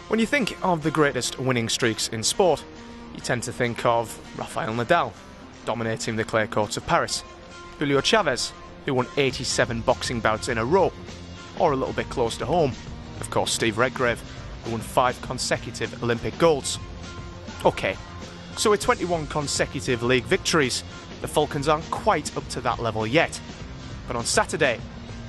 When you think of the greatest winning streaks in sport, you tend to think of Rafael Nadal, dominating the clay courts of Paris, Julio Chavez, who won 87 boxing bouts in a row, or a little bit close to home, of course Steve Redgrave, who won 5 consecutive Olympic golds. Okay, so with 21 consecutive league victories, the Falcons aren't quite up to that level yet. But on Saturday,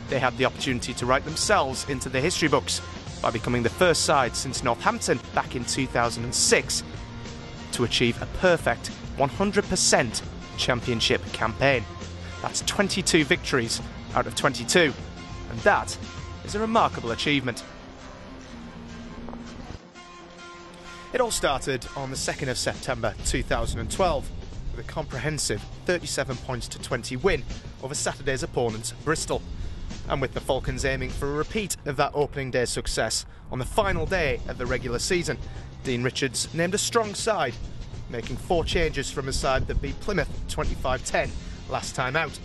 they had the opportunity to write themselves into the history books by becoming the first side since Northampton back in 2006 to achieve a perfect 100% championship campaign. That's 22 victories out of 22, and that is a remarkable achievement. It all started on the 2nd of September 2012 with a comprehensive 37 points to 20 win over Saturday's opponent, Bristol, and with the Falcons aiming for a repeat of that opening day success on the final day of the regular season. Dean Richards named a strong side, making 4 changes from a side that beat Plymouth 25-10 last time out.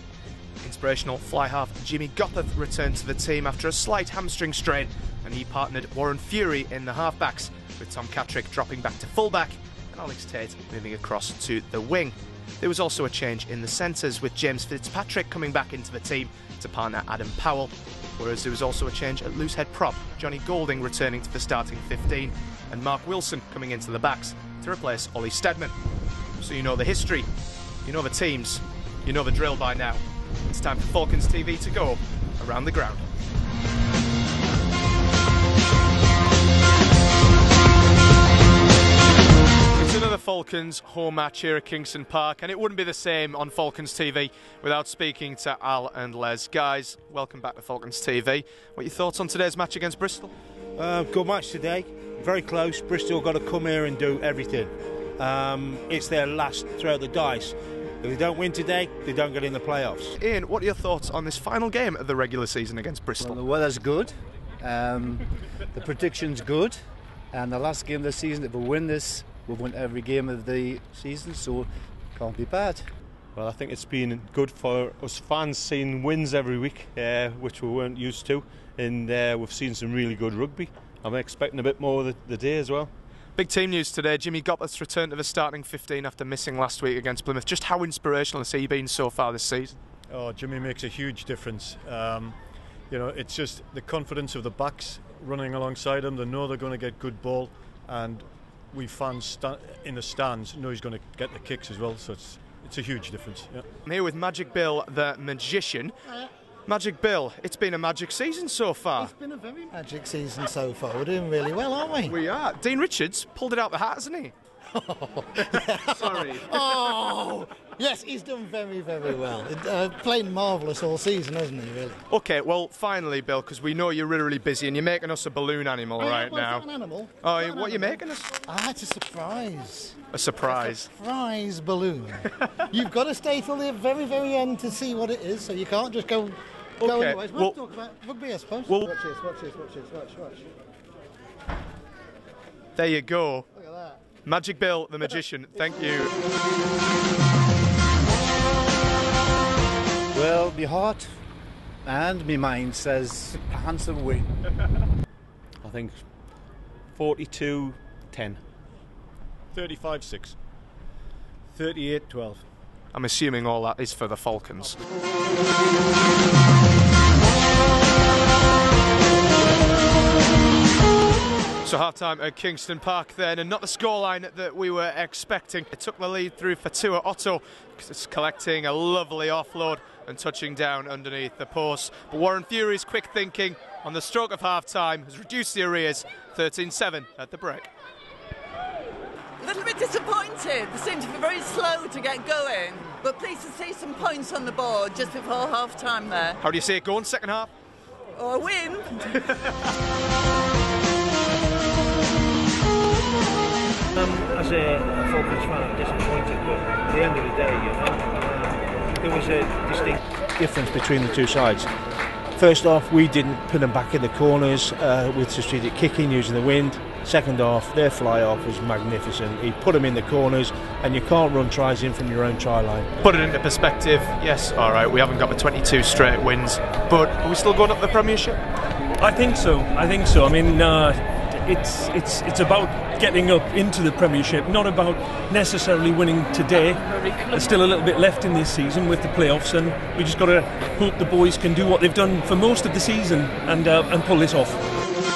Inspirational fly half Jimmy Gopperth returned to the team after a slight hamstring strain, and he partnered Warren Fury in the halfbacks, with Tom Cattrick dropping back to fullback and Alex Tate moving across to the wing. There was also a change in the centres, with James Fitzpatrick coming back into the team to partner Adam Powell, whereas there was also a change at loosehead prop, Johnny Golding returning to the starting 15 and Mark Wilson coming into the backs to replace Ollie Steadman. So you know the history, you know the teams, you know the drill by now. It's time for Falcons TV to go around the ground. It's another Falcons home match here at Kingston Park, and it wouldn't be the same on Falcons TV without speaking to Al and Les. Guys, welcome back to Falcons TV. What are your thoughts on today's match against Bristol? Good match today, very close. Bristol got to come here and do everything. It's their last throw of the dice. If they don't win today, they don't get in the playoffs. Ian, what are your thoughts on this final game of the regular season against Bristol? Well, the weather's good, the prediction's good, and the last game of the season, if we win this, we've won every game of the season, so it can't be bad. Well, I think it's been good for us fans seeing wins every week, which we weren't used to, and we've seen some really good rugby. I'm expecting a bit more the day as well. Big team news today. Jimmy Gopperth's returned to the starting 15 after missing last week against Plymouth. Just how inspirational has he been so far this season? Oh, Jimmy makes a huge difference. You know, it's just the confidence of the backs running alongside him. They know they're going to get good ball, and we fans in the stands know he's going to get the kicks as well. So it's a huge difference. Yeah. I'm here with Magic Bill, the magician. Magic Bill, it's been a magic season so far. It's been a very magic season so far. We're doing really well, aren't we? We are. Dean Richards pulled it out the hat, hasn't he? Sorry. Oh, yes, he's done very, very well. Playing marvellous all season, hasn't he, really? OK, well, finally, Bill, because we know you're really busy and you're making us a balloon animal right now. An animal? Oh, what are you making us? It's a surprise. A surprise? A surprise balloon. You've got to stay till the very, very end to see what it is, so you can't just go anyways. We'll talk about rugby, I suppose. Well, watch this. There you go. Look at that. Magic Bill, the magician. Thank you. Well, my heart and my mind says a handsome win. I think 42-10. 35-6. 38-12. I'm assuming all that is for the Falcons. So half-time at Kingston Park then, and not the scoreline that we were expecting. It took the lead through Fatua Otto, because it's collecting a lovely offload and touching down underneath the post. But Warren Fury's quick thinking on the stroke of half-time has reduced the arrears, 13-7 at the break. A little bit disappointed. They seem to be very slow to get going, but pleased to see some points on the board just before half-time there. How do you see it going second half? Or a win. As a Falcons fan, I'm disappointed, but at the end of the day, there was a distinct difference between the two sides. First off, we didn't put them back in the corners with strategic kicking using the wind. Second half, their fly-off was magnificent. He put them in the corners, and you can't run tries in from your own try line. Put it into perspective, yes, all right, we haven't got the 22 straight wins, but are we still going up the Premiership? I think so. I mean, it's about getting up into the Premiership, not about necessarily winning today. There's still a little bit left in this season with the playoffs, and we just got to hope the boys can do what they've done for most of the season and pull this off.